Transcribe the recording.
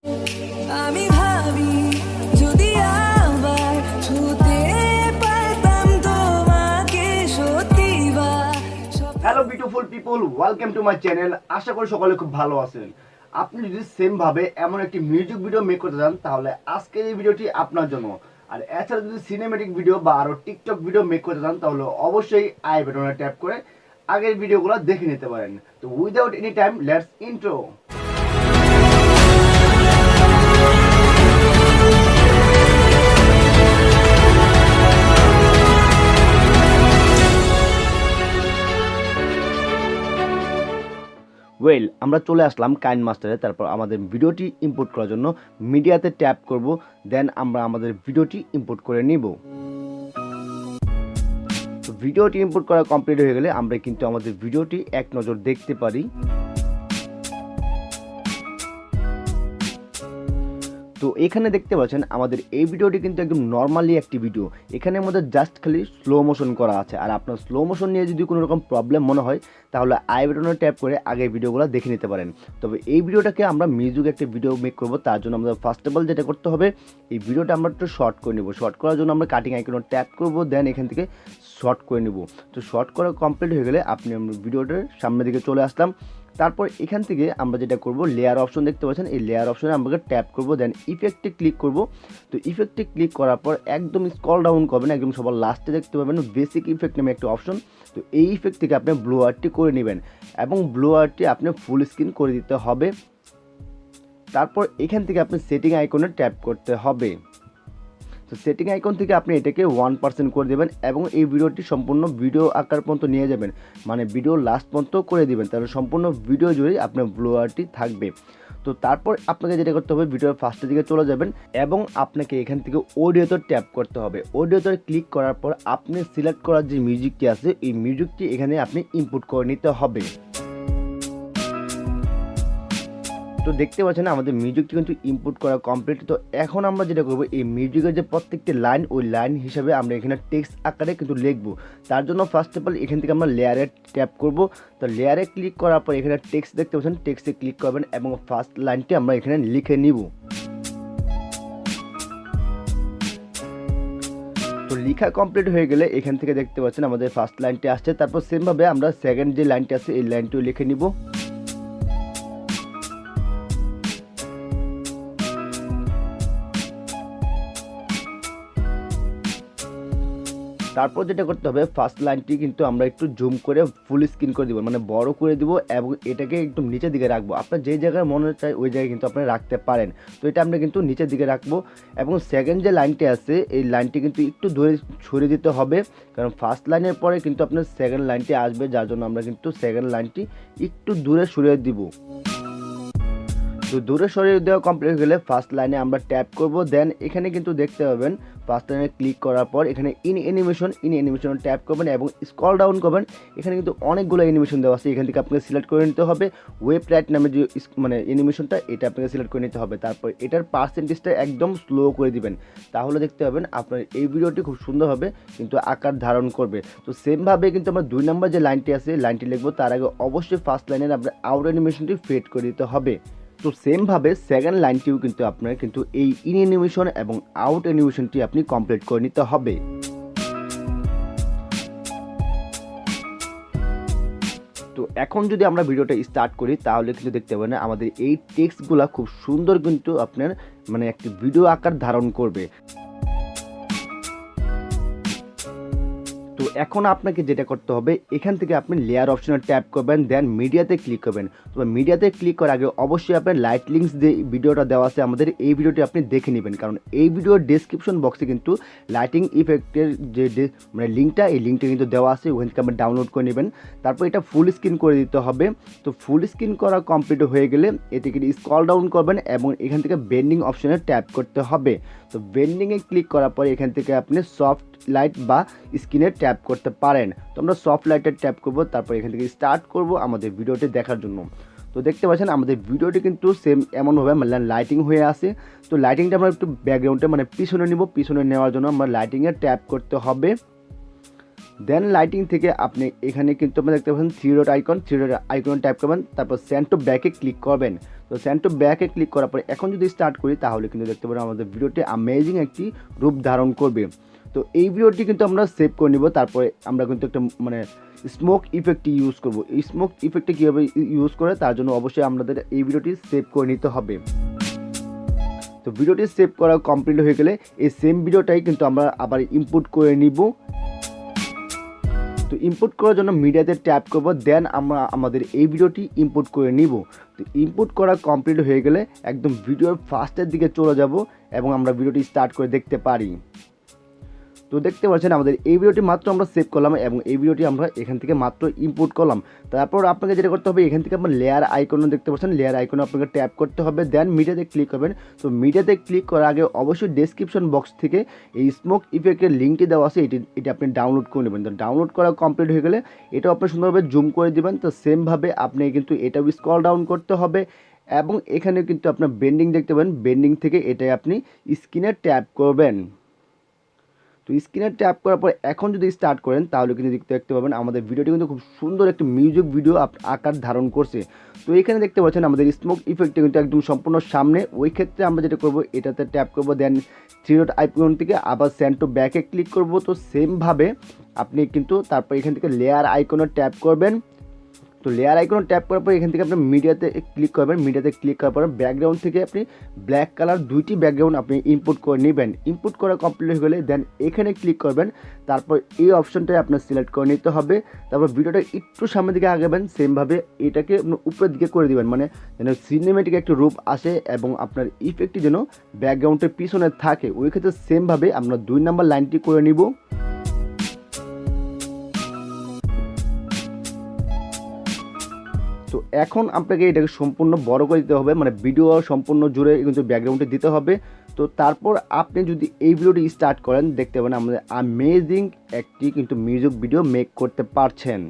আমি ভাবি যদি আবার ছুতে পারতাম তোমাকে সত্যিবার। Hello beautiful people, welcome to my channel. আশা করি সকলে খুব ভালো আছেন। আপনি যদি সেম ভাবে এমন একটি মিউজিক ভিডিও মেক করতে চান তাহলে আজকের এই ভিডিওটি আপনার জন্য। আর এছাড়া যদি সিনেমেটিক ভিডিও বা আরো টিকটক ভিডিও মেক করতে চান তাহলে অবশ্যই আই বাটনে ট্যাপ করে আগের ভিডিওগুলো দেখে নিতে পারেন। তো without any time let's intro. Well, আমরা চলে আসলাম কাইনমাস্টারে। তারপর আমাদের ভিডিওটি ইম্পোর্ট করার জন্য মিডিয়াতে ট্যাপ করব, দেন আমরা আমাদের ভিডিওটি ইম্পোর্ট করে নিব। তো ভিডিওটি ইম্পোর্ট করা কমপ্লিট হয়ে গেলে আমরা কিন্তু আমাদের ভিডিওটি এক নজর দেখতে পারি। তো এখানে দেখতে পাচ্ছেন আমাদের এই ভিডিওটি কিন্তু একদম নর্মালি একটি ভিডিও। এখানে আমাদের জাস্ট খালি স্লো মোশন করা আছে। আর আপনার স্লো মোশন নিয়ে যদি কোনো রকম প্রবলেম মনে হয় তাহলে আই বাটনে ট্যাপ করে আগে ভিডিওগুলো দেখে নিতে পারেন। তবে এই ভিডিওটাকে আমরা মিউজিক একটা ভিডিও মেক করব, তার জন্য আমাদের ফার্স্ট অফ অল যেটা করতে হবে, এই ভিডিওটা আমরা একটু শর্ট করে নেব। শর্ট করার জন্য আমরা কাটিং আইকনে ট্যাপ করব, দেন এখান থেকে শর্ট করে নেব। তো শর্ট করা কমপ্লিট হয়ে গেলে আপনি আমরা ভিডিওটার সামনের দিকে চলে আসলাম। তারপর এখান থেকে আমরা যেটা করব, লেয়ার অপশন দেখতে পাচ্ছেন, এই লেয়ার অপশনে আমরা ট্যাপ করব, দেন ইফেক্টে ক্লিক করব। তো ইফেক্টে ক্লিক করার পর একদম স্ক্রল ডাউন করবেন, একদম সবার লাস্টে দেখতে পাবেন বেসিক ইফেক্ট নামে একটা অপশন। তো এই ইফেক্ট থেকে আপনি ব্লোয়ারটি করে নেবেন এবং ব্লোয়ারটি আপনি ফুল স্ক্রিন করে দিতে হবে। তারপর এখান থেকে আপনি সেটিং আইকনে ট্যাপ করতে হবে। তো সেটিং আইকন থেকে আপনি এটাকে 1% করে দেবেন এবং এই ভিডিওটি সম্পূর্ণ ভিডিও আকার পর্যন্ত নিয়ে যাবেন, মানে ভিডিও লাস্ট পর্যন্ত করে দিবেন, তাহলে সম্পূর্ণ ভিডিও জুড়েই আপনার ব্লোয়ারটি থাকবে। তো তারপর আপনাকে যেটা করতে হবে, ভিডিওর ফার্স্টের দিকে চলে যাবেন এবং আপনাকে এখান থেকে অডিওতে ট্যাপ করতে হবে। অডিওতে ক্লিক করার পর আপনি সিলেক্ট করার যে মিউজিকটি আছে এই মিউজিকটি এখানে আপনি ইনপুট করে নিতে হবে। তো দেখতে পাচ্ছেন আমাদের মিউজিকটি কিন্তু ইনপুট করা কমপ্লিট। তো এখন আমরা যেটা করবো, এই মিউজিকের যে প্রত্যেকটি লাইন, ওই লাইন হিসাবে আমরা এখানে টেক্সট আকারে কিন্তু লিখবো। তার জন্য ফার্স্ট অফ অল এখান থেকে আমরা লেয়ারে ট্যাপ করব। তো লেয়ারে ক্লিক করার পর এখানে টেক্সট দেখতে পাচ্ছেন, টেক্সটে ক্লিক করবেন এবং ফার্স্ট লাইনটি আমরা এখানে লিখে নিব। তো লেখা কমপ্লিট হয়ে গেলে এখান থেকে দেখতে পাচ্ছেন আমাদের ফার্স্ট লাইনটি আসছে। তারপর সেমভাবে আমরা সেকেন্ড যে লাইনটি আছে এই লাইনটিও লিখে নিব। তারপর যেটা করতে হবে, ফার্স্ট লাইনটি কিন্তু আমরা একটু জুম করে ফুল স্ক্রিন করে দিব, মানে বড় করে দিব এবং এটাকে একটু নিচের দিকে রাখবো। আপনার যে জায়গায় মনে চায় ওই জায়গায় কিন্তু আপনি রাখতে পারেন। তো এটা আমরা কিন্তু নিচের দিকে রাখবো এবং সেকেন্ড যে লাইনটি আছে এই লাইনটি কিন্তু একটু দূরে সরিয়ে দিতে হবে, কারণ ফার্স্ট লাইনের পরে কিন্তু আপনার সেকেন্ড লাইনটি আসবে, যার জন্য আমরা কিন্তু সেকেন্ড লাইনটি একটু দূরে সরিয়ে দিব। তো দূরে সরিয়ে দেওয়া কমপ্লিট হয়ে গেলে ফার্স্ট লাইনে আমরা ট্যাপ করব, দেন এখানে কিন্তু দেখতে পাবেন ফার্স্ট লাইনে ক্লিক করার পর এখানে ইন অ্যানিমেশন ট্যাপ করবেন এবং স্ক্রল ডাউন করবেন। এখানে কিন্তু অনেকগুলো অ্যানিমেশন দেওয়া আছে, এখান থেকে আপনাকে সিলেক্ট করে নিতে হবে ওয়েব রাইট নামে যে মানে অ্যানিমেশনটা, এটা আপনাকে সিলেক্ট করে নিতে হবে। তারপর এটার পার্সেন্টেজটা একদম স্লো করে দিবেন, তাহলে দেখতে পাবেন আপনার এই ভিডিওটি খুব সুন্দরভাবে কিন্তু আকার ধারণ করবে। তো সেমভাবে কিন্তু আমরা 2 নম্বর যে লাইনটি আছে লাইনটি লিখবো, তার আগে অবশ্যই ফার্স্ট লাইনের আপনার আউট অ্যানিমেশনটি ফেড করে দিতে হবে। তো সেমভাবে সেকেন্ড লাইনটিও কিন্তু আপনার কিন্তু এই ইন অ্যানিমেশন এবং আউট অ্যানিমেশনটি আপনি কমপ্লিট করে নিতে হবে। তো এখন যদি আমরা ভিডিওটা স্টার্ট করি তাহলে কিন্তু দেখতে পাবেন আমাদের এই টেক্সটগুলো খুব সুন্দর কিন্তু আপনার মানে একটি ভিডিও আকার ধারণ করবে। তো এখন আপনাকে যেটা করতে হবে, এখান থেকে আপনি লেয়ার অপশনে ট্যাপ করবেন, দেন মিডিয়াতে ক্লিক করবেন। তবে মিডিয়াতে ক্লিক করার আগে অবশ্যই আপনার লাইট লিঙ্কস যে ভিডিওটা দেওয়া আছে আমাদের এই ভিডিওটি আপনি দেখে নেবেন, কারণ এই ভিডিওর ডেসক্রিপশন বক্সে কিন্তু লাইটিং ইফেক্টের যে মানে লিঙ্কটা, এই লিঙ্কটা কিন্তু দেওয়া আছে, ওখান থেকে আপনি ডাউনলোড করে নেবেন। তারপর এটা ফুল স্ক্রিন করে দিতে হবে। তো ফুল স্ক্রিন করা কমপ্লিট হয়ে গেলে এটিকে স্ক্রল ডাউন করবেন এবং এখান থেকে বেন্ডিং অপশনে ট্যাপ করতে হবে। তো বেন্ডিংয়ে ক্লিক করার পরে এখান থেকে আপনি সফট লাইট বা স্ক্রিনে ট্যাপ করতে পারেন। তো আমরা সফট লাইটে ট্যাপ করব, তারপর এখান থেকে স্টার্ট করব আমাদের ভিডিওটি দেখার জন্য। তো দেখতে পাচ্ছেন আমাদের ভিডিওটি কিন্তু সেম এমনভাবে মানে লাইটিং হয়ে আছে। তো লাইটিংটা আমরা একটু ব্যাকগ্রাউন্ডে মানে পিছনে নিব, পিছনে নেওয়ার জন্য আমরা লাইটিংয়ে ট্যাপ করতে হবে। দেন লাইটিং থেকে আপনি এখানে কিন্তু আপনারা দেখতে পাচ্ছেন থ্রি ডট আইকন ট্যাপ করবেন, তারপর সেন্ড টু ব্যাকে ক্লিক করবেন। তো সেন্ড টু ব্যাকে ক্লিক করার পরে এখন যদি স্টার্ট করি তাহলে কিন্তু দেখতে পাবেন আমাদের ভিডিওটি অ্যামেজিং একটি রূপ ধারণ করবে। তো এই ভিডিওটি কিন্তু আমরা সেভ করে নিব, তারপরে আমরা কিন্তু একটা মানে স্মোক ইফেক্ট ইউজ করব। এই স্মোক ইফেক্টটা কীভাবে ইউজ করে তার জন্য অবশ্যই আমাদের এই ভিডিওটি সেভ করে নিতে হবে। তো ভিডিওটি সেভ করা কমপ্লিট হয়ে গেলে এই সেম ভিডিওটাই কিন্তু আমরা আবার ইনপুট করে নিব। তো ইনপুট করার জন্য মিডিয়াতে ট্যাপ করব, দেন আমরা আমাদের এই ভিডিওটি ইনপুট করে নিব। তো ইনপুট করা কমপ্লিট হয়ে গেলে একদম ভিডিওর ফার্স্টের দিকে চলে যাব এবং আমরা ভিডিওটি স্টার্ট করে দেখতে পারি। তো দেখতে পাচ্ছেন আমাদের এই ভিডিওটি মাত্র আমরা সেভ করলাম এবং এই ভিডিওটি আমরা এখান থেকে মাত্র ইনপুট করলাম। তারপর আপনাকে যেটা করতে হবে, এখান থেকে আপনার লেয়ার আইকনও দেখতে পাচ্ছেন, লেয়ার আইকনে আপনাকে ট্যাপ করতে হবে, দেন মিডিয়াতে ক্লিক করবেন। তো মিডিয়াতে ক্লিক করার আগে অবশ্যই ডেসক্রিপশন বক্স থেকে এই স্মোক ইফেক্টের লিঙ্কটি দেওয়া আছে, এটি আপনি ডাউনলোড করে নেবেন। তো ডাউনলোড করা কমপ্লিট হয়ে গেলে এটাও আপনি সুন্দরভাবে জুম করে দেবেন। তো সেমভাবে আপনি কিন্তু এটাও স্ক্রল ডাউন করতে হবে এবং এখানে কিন্তু আপনার বেন্ডিং দেখতে পাবেন, বেন্ডিং থেকে এটাই আপনি স্ক্রিনে ট্যাপ করবেন। তো স্ক্রিনে ট্যাপ করার পর এখন যদি স্টার্ট করেন তাহলে কিন্তু দেখতে পাবেন আমাদের ভিডিওটি কিন্তু খুব সুন্দর একটি মিউজিক ভিডিও আকার ধারণ করছে। তো এখানে দেখতে পাচ্ছেন আমাদের স্মোক ইফেক্টটা কিন্তু একদম সম্পূর্ণ সামনে। ওই ক্ষেত্রে আমরা যেটা করব, এটাতে ট্যাপ করব, দেন থ্রি ডট আইকন থেকে আবার সেন্ড টু ব্যাকে ক্লিক করব। তো সেমভাবে আপনি কিন্তু তারপর এখান থেকে লেয়ার আইকনে ট্যাপ করবেন। তো লেয়ার আইকনে ট্যাপ করার পর এখান থেকে আপনি মিডিয়াতে ক্লিক করবেন, মিডিয়াতে ক্লিক করার পর ব্যাকগ্রাউন্ড থেকে আপনি ব্ল্যাক কালার দুইটি ব্যাকগ্রাউন্ড আপনি ইনপুট করে নেবেন। ইনপুট করা কমপ্লিট হয়ে গেলে দেন এখানে ক্লিক করবেন, তারপর এই অপশনটাই আপনার সিলেক্ট করে নিতে হবে। তারপর ভিডিওটা একটু সামনের দিকে আগাবেন, সেমভাবে এটাকে উপরের দিকে করে দিবেন, মানে যেন সিনেমেটিক একটি রূপ আসে এবং আপনার ইফেক্টটি যেন ব্যাকগ্রাউন্ডের পিছনে থাকে। ওই ক্ষেত্রে সেমভাবে আমরা 2 নম্বর লাইনটি করে নিব। তো এখন আপনাকে এটাকে সম্পূর্ণ বড় করে দিতে হবে, মানে ভিডিও সম্পূর্ণ জুড়ে কিন্তু ব্যাকগ্রাউন্ডে দিতে হবে। তো তারপর আপনি যদি এই ভিডিওটি স্টার্ট করেন দেখতে পাবেন আমাদের অ্যামেজিং একটি কিন্তু মিউজিক ভিডিও মেক করতে পারছেন।